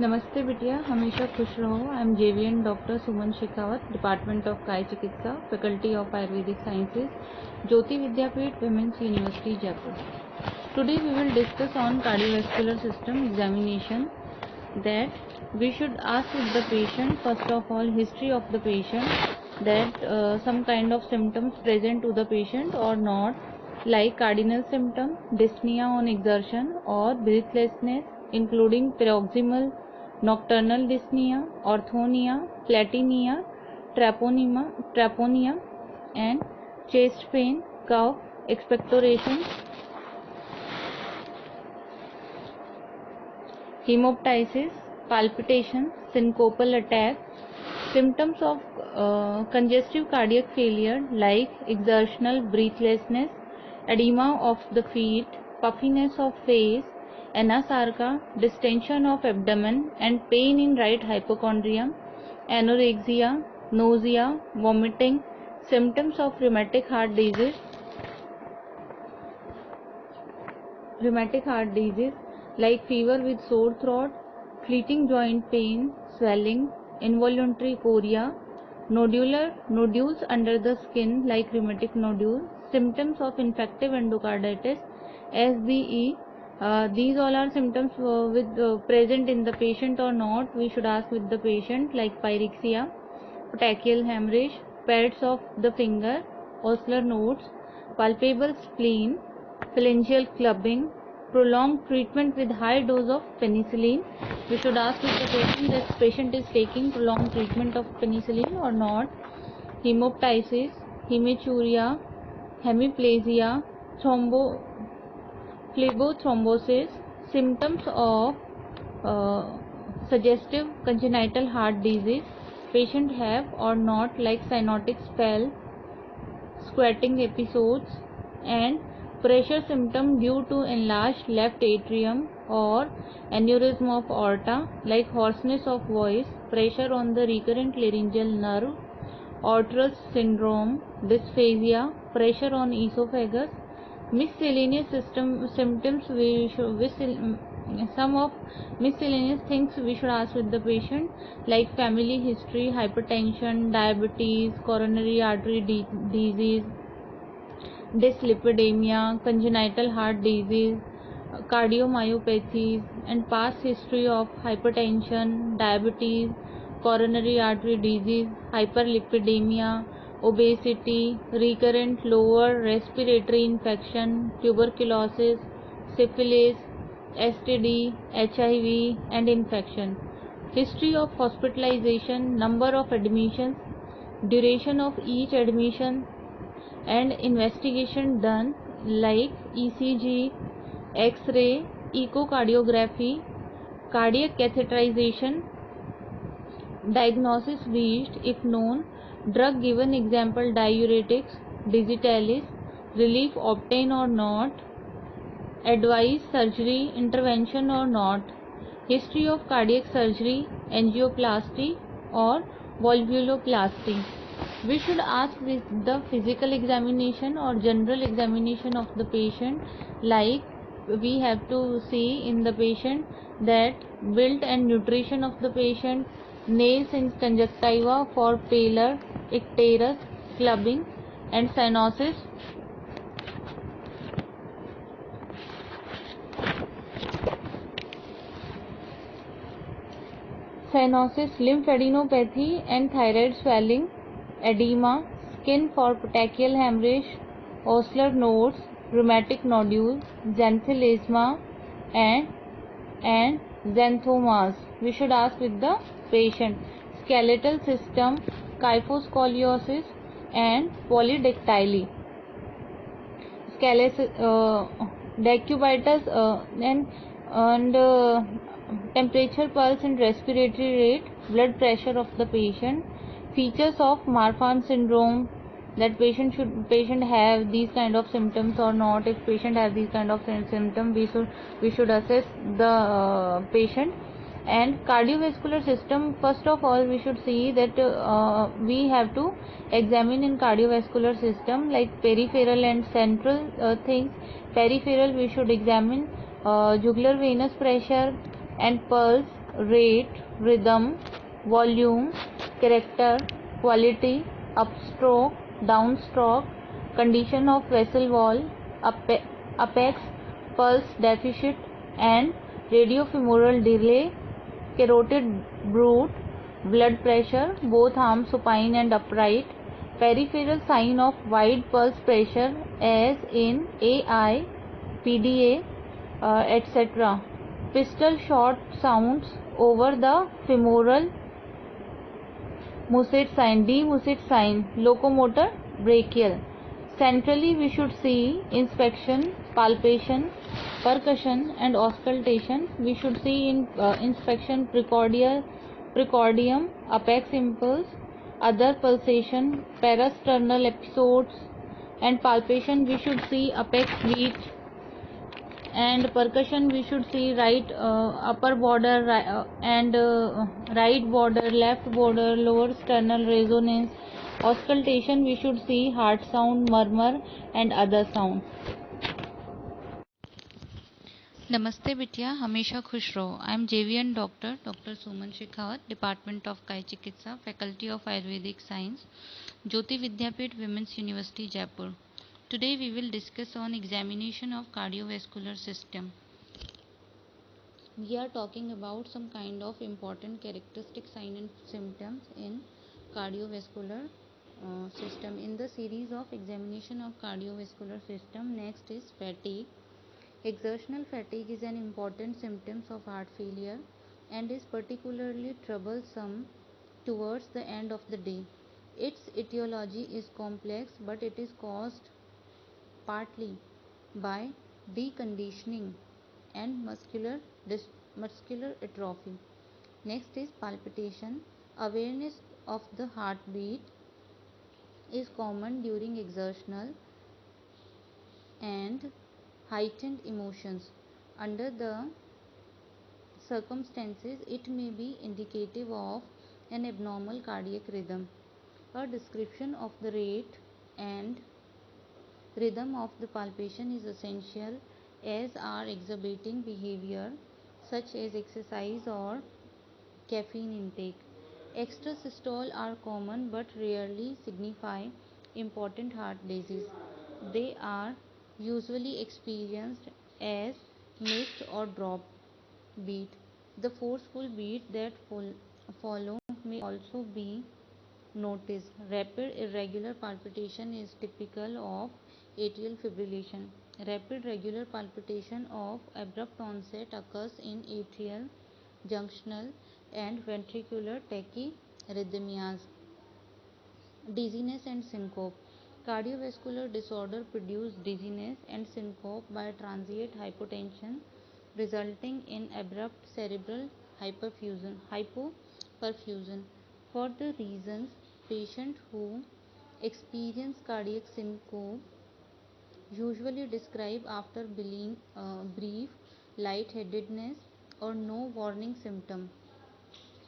नमस्ते बिटिया, हमेशा खुश रहो। I am JVN doctor Suman Shekhawat, department of Kaya Chikitsa, faculty of Ayurvedic sciences, Jyoti Vidyapeeth, women's university, Jaipur. Today we will discuss on cardiovascular system examination, that we should ask with the patient first of all history of the patient, that some kind of symptoms present to the patient or not, like cardinal symptom, dyspnea on exertion or breathlessness, including paroxysmal nocturnal dyspnea, orthonia, platynia, traponia, and chest pain, cough, expectoration, hemoptysis, palpitation, syncopal attack. Symptoms of congestive cardiac failure like exertional breathlessness, edema of the feet, puffiness of face, anasarca, distension of abdomen and pain in right hypochondrium, anorexia, nausea, vomiting. Symptoms of rheumatic heart disease like fever with sore throat, fleeting joint pain, swelling, involuntary chorea, nodules under the skin like rheumatic nodule, symptoms of infective endocarditis, SBE. These all are symptoms present in the patient or not. We should ask with the patient, like pyrexia, petechial hemorrhage, pads of the finger, oscular nodes, palpable spleen, phalangeal clubbing, prolonged treatment with high dose of penicillin. We should ask if the patient is taking prolonged treatment of penicillin or not. Hemoptysis, hematuria, hemiplasia, phlebothrombosis. Symptoms of suggestive congenital heart disease patient have or not, like cyanotic spell, squatting episodes, and pressure symptom due to enlarged left atrium or aneurysm of aorta, like hoarseness of voice, pressure on the recurrent laryngeal nerve, Orters syndrome, dysphagia, pressure on esophagus. Miscellaneous symptoms, some of miscellaneous things we should ask with the patient, like family history, hypertension, diabetes, coronary artery disease, dyslipidemia, congenital heart disease, cardiomyopathies, and past history of hypertension, diabetes, coronary artery disease, hyperlipidemia, obesity, recurrent lower respiratory infection, tuberculosis, syphilis, STD, HIV, and infection. History of hospitalization, number of admissions, duration of each admission, and investigation done, like ECG, X-ray, echocardiography, cardiac catheterization, diagnosis reached if known, drug given, example diuretics, digitalis, relief obtained or not, advice, surgery, intervention or not, history of cardiac surgery, angioplasty or valvuloplasty. We should ask with the physical examination or general examination of the patient, like we have to see in the patient that build and nutrition of the patient, nails in conjunctiva for pallor, icterus, clubbing, and cyanosis. Lymphadenopathy and thyroid swelling, edema, skin for petechial hemorrhage, oscular nodes, rheumatic nodules, xanthelasma, and xanthomas. We should ask with the patient. Skeletal system, kyphoscoliosis and polydactyly. Decubitus and temperature, pulse and respiratory rate, blood pressure of the patient. Features of Marfan syndrome, that patient have these kind of symptoms or not. If patient have these kind of symptoms, we should assess the patient. And cardiovascular system, first of all we should see that we have to examine in cardiovascular system, like peripheral and central things. Peripheral, we should examine jugular venous pressure and pulse, rate, rhythm, volume, character, quality, upstroke, downstroke, condition of vessel wall, apex, pulse deficit, and radiofemoral delay, carotid bruit, blood pressure, both arms supine and upright, peripheral sign of wide pulse pressure as in AI, PDA, etc. Pistol shot sounds over the femoral Mussett sign, D Mussett sign, locomotor brachial. Centrally we should see inspection, palpation, percussion and auscultation. We should see in inspection precordium, apex impulse, other pulsation, parasternal episodes, and palpation we should see apex beat, and percussion we should see right upper border and right border, left border, lower sternal resonance. Auscultation we should see heart sound, murmur and other sound. नमस्ते बिटिया, हमेशा खुश रहो. I am JVN doctor Suman Shekhawat, department of Kaya Chikitsa, faculty of Ayurvedic science, Jyoti Vidyapeeth women's university Jaipur. Today we will discuss on examination of cardiovascular system. We are talking about some kind of important characteristic sign and symptoms in cardiovascular system. In the series of examination of cardiovascular system, next is fatigue. Exertional fatigue is an important symptom of heart failure and is particularly troublesome towards the end of the day. Its etiology is complex, but it is caused partly by deconditioning and muscular atrophy. Next is palpitation. Awareness of the heartbeat is common during exertional and heightened emotions. Under the circumstances, it may be indicative of an abnormal cardiac rhythm. A description of the rate and rhythm of the palpation is essential, as are exhibiting behavior such as exercise or caffeine intake. Extrasystole are common but rarely signify important heart disease. They are usually experienced as mixed or drop beat. The forceful beat that follow may also be noticed. Rapid irregular palpitation is typical of atrial fibrillation. Rapid regular palpitation of abrupt onset occurs in atrial, junctional and ventricular tachyarrhythmias. Dizziness and syncope. Cardiovascular disorder produce dizziness and syncope by transient hypotension resulting in abrupt cerebral hypoperfusion. For the reasons, patients who experience cardiac syncope usually describe after brief lightheadedness or no warning symptom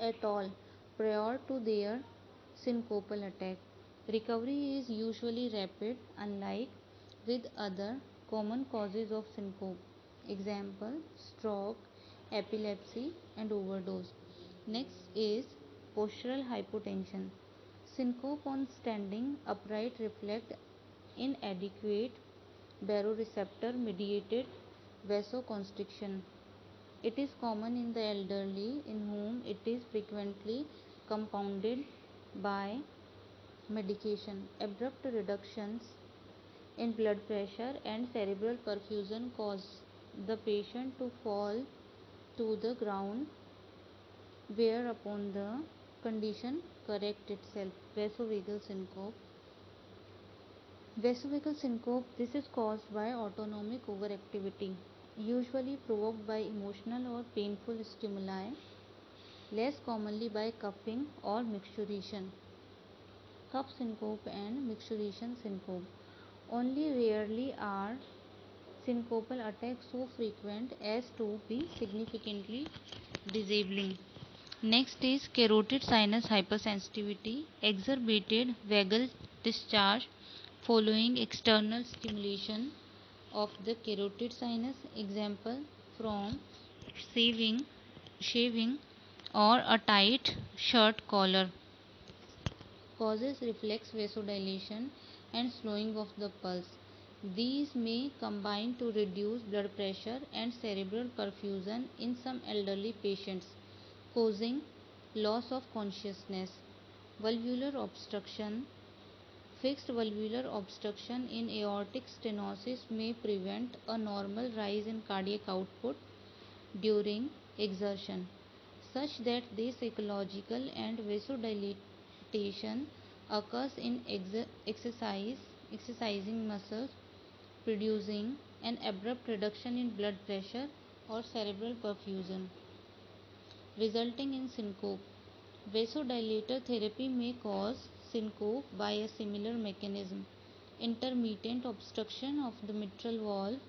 at all prior to their syncopal attack. Recovery is usually rapid, unlike with other common causes of syncope. Example: stroke, epilepsy, and overdose. Next is postural hypotension. Syncope on standing upright reflect inadequate baroreceptor mediated vasoconstriction. It is common in the elderly, in whom it is frequently compounded by medication. Abrupt reductions in blood pressure and cerebral perfusion cause the patient to fall to the ground, whereupon the condition corrects itself. Vasovagal syncope. Vasovagal syncope, this is caused by autonomic overactivity, usually provoked by emotional or painful stimuli, less commonly by coughing or micturition. Cough syncope and micturition syncope. Only rarely are syncopal attacks so frequent as to be significantly disabling. Next is carotid sinus hypersensitivity, exacerbated vagal discharge following external stimulation of the carotid sinus. Example: from shaving or a tight shirt collar. Causes reflex vasodilation and slowing of the pulse. These may combine to reduce blood pressure and cerebral perfusion in some elderly patients, causing loss of consciousness. Valvular obstruction. Fixed valvular obstruction in aortic stenosis may prevent a normal rise in cardiac output during exertion, such that the psychological and vasodilatation occurs in exercising muscles, producing an abrupt reduction in blood pressure or cerebral perfusion, resulting in syncope. Vasodilator therapy may cause syncope by a similar mechanism. Intermittent obstruction of the mitral valve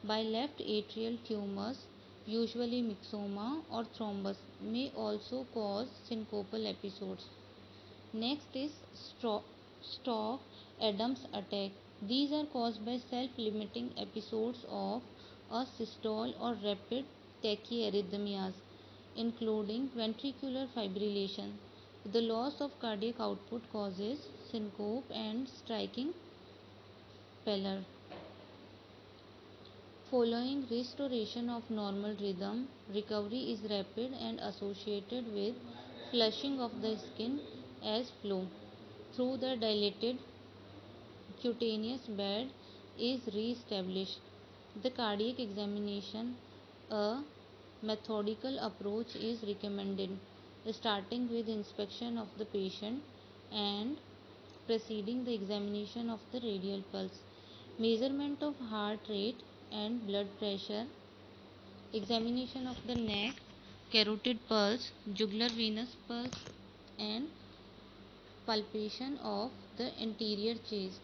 by left atrial tumors, usually myxoma or thrombus, may also cause syncopal episodes. Next is stroke Adams attack. These are caused by self-limiting episodes of a systole or rapid tachyarrhythmias, including ventricular fibrillation. The loss of cardiac output causes syncope and striking pallor. Following restoration of normal rhythm, recovery is rapid and associated with flushing of the skin as flow through the dilated cutaneous bed is re-established. The cardiac examination, a methodical approach is recommended, starting with inspection of the patient and preceding the examination of the radial pulse. Measurement of heart rate and blood pressure, examination of the neck, carotid pulse, jugular venous pulse, and palpation of the anterior chest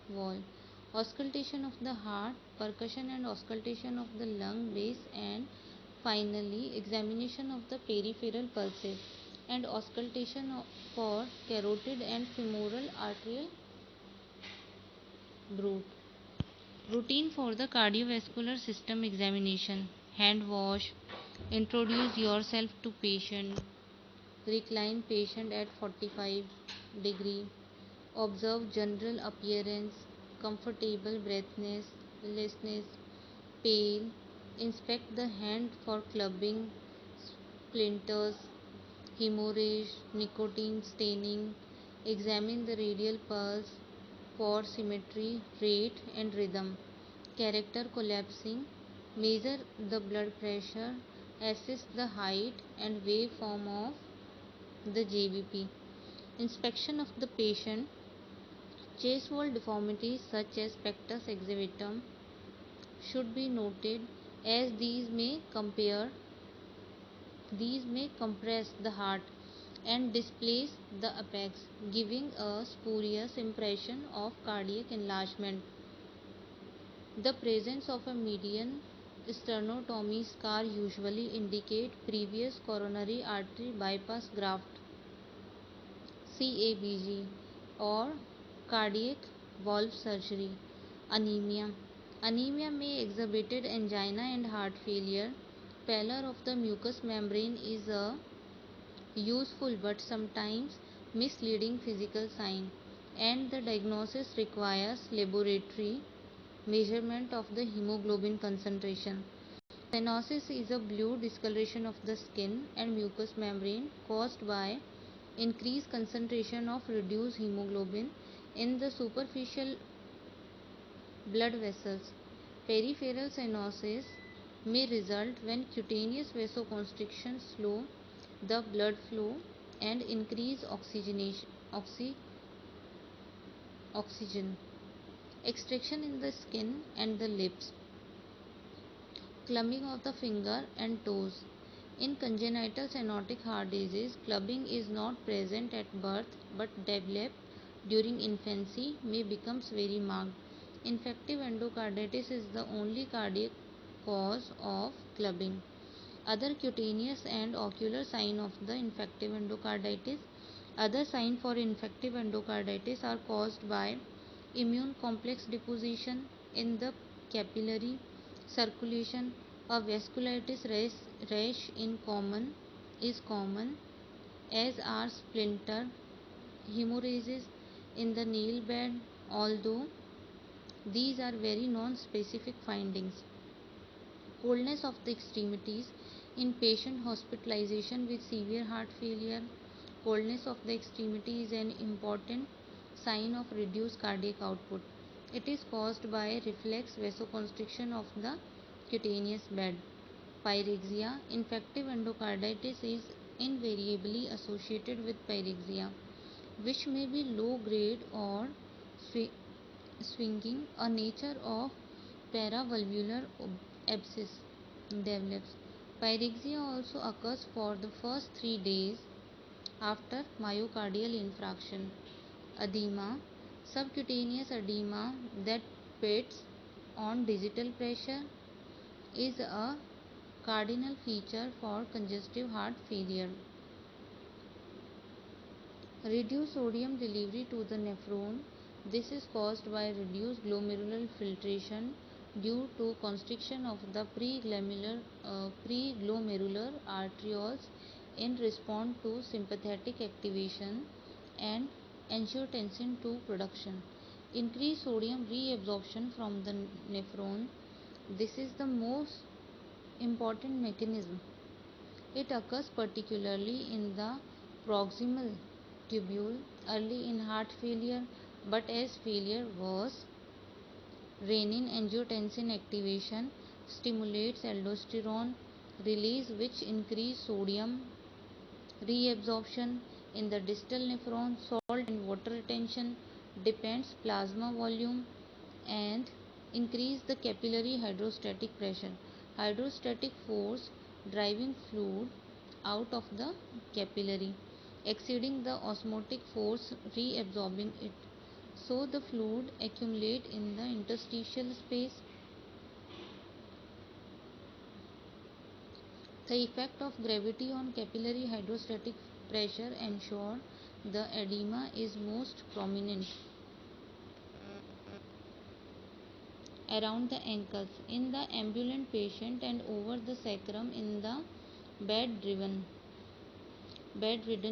wall, auscultation of the heart, percussion and auscultation of the lung base, and finally examination of the peripheral pulses and auscultation for carotid and femoral arterial route. Routine for the cardiovascular system examination: hand wash, introduce yourself to patient, recline patient at 45 degree, observe general appearance, comfortable breathlessness, pale, inspect the hand for clubbing, splinters, hemorrhage, nicotine staining, examine the radial pulse for symmetry, rate and rhythm, character collapsing, measure the blood pressure, assess the height and waveform of the JVP. Inspection of the patient. Chest wall deformities such as pectus excavatum should be noted, as these may compress the heart and displace the apex, giving a spurious impression of cardiac enlargement. The presence of a median sternotomy scar usually indicate previous coronary artery bypass graft, CABG, or cardiac valve surgery. Anemia. Anemia may exhibit angina and heart failure. Pallor of the mucous membrane is a useful but sometimes misleading physical sign, and the diagnosis requires laboratory measurement of the hemoglobin concentration. Cyanosis is a blue discoloration of the skin and mucous membrane caused by increased concentration of reduced hemoglobin in the superficial blood vessels. Peripheral cyanosis may result when cutaneous vasoconstriction slow the blood flow and increase oxygen extraction in the skin and the lips. Clubbing of the finger and toes. In congenital cyanotic heart disease, clubbing is not present at birth but develop during infancy, may becomes very marked. Infective endocarditis is the only cardiac cause of clubbing. Other cutaneous and ocular sign of the infective endocarditis. Other signs for infective endocarditis are caused by immune complex deposition in the capillary circulation, A vasculitis rash is common, as are splinter hemorrhages in the nail bed, although these are very non-specific findings. Coldness of the extremities in patient hospitalization with severe heart failure. Coldness of the extremity is an important sign of reduced cardiac output. It is caused by reflex vasoconstriction of the cutaneous bed. Pyrexia. Infective endocarditis is invariably associated with pyrexia, which may be low grade or swinging. A nature of paravalvular abscess develops. Pyrexia also occurs for the first 3 days after myocardial infarction. Edema. Subcutaneous edema that pits on digital pressure is a cardinal feature for congestive heart failure. Reduced sodium delivery to the nephron. This is caused by reduced glomerular filtration due to constriction of the preglomerular arterioles in response to sympathetic activation and angiotensin II production. Increased sodium reabsorption from the nephron. This is the most important mechanism. It occurs particularly in the proximal tubule early in heart failure, but as failure worsens, renin-angiotensin activation stimulates aldosterone release, which increase sodium reabsorption in the distal nephron. Salt and water retention depends plasma volume and increase the capillary hydrostatic pressure. Hydrostatic force driving fluid out of the capillary, exceeding the osmotic force reabsorbing it. So the fluid accumulate in the interstitial space. The effect of gravity on capillary hydrostatic pressure ensure the edema is most prominent around the ankles in the ambulant patient and over the sacrum in the bedridden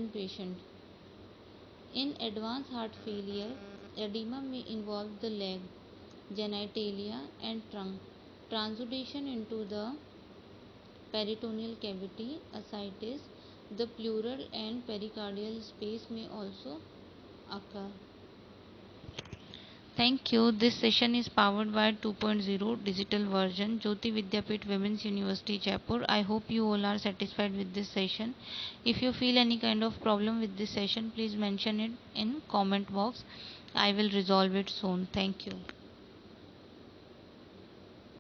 patient. In advanced heart failure, edema may involve the leg, genitalia and trunk. Transudation into the peritoneal cavity, ascites, the pleural and pericardial space may also occur. Thank you. This session is powered by 2.0 digital version, Jyoti Vidyapeeth Women's University, Jaipur. I hope you all are satisfied with this session. If you feel any kind of problem with this session, please mention it in comment box. I will resolve it soon. Thank you.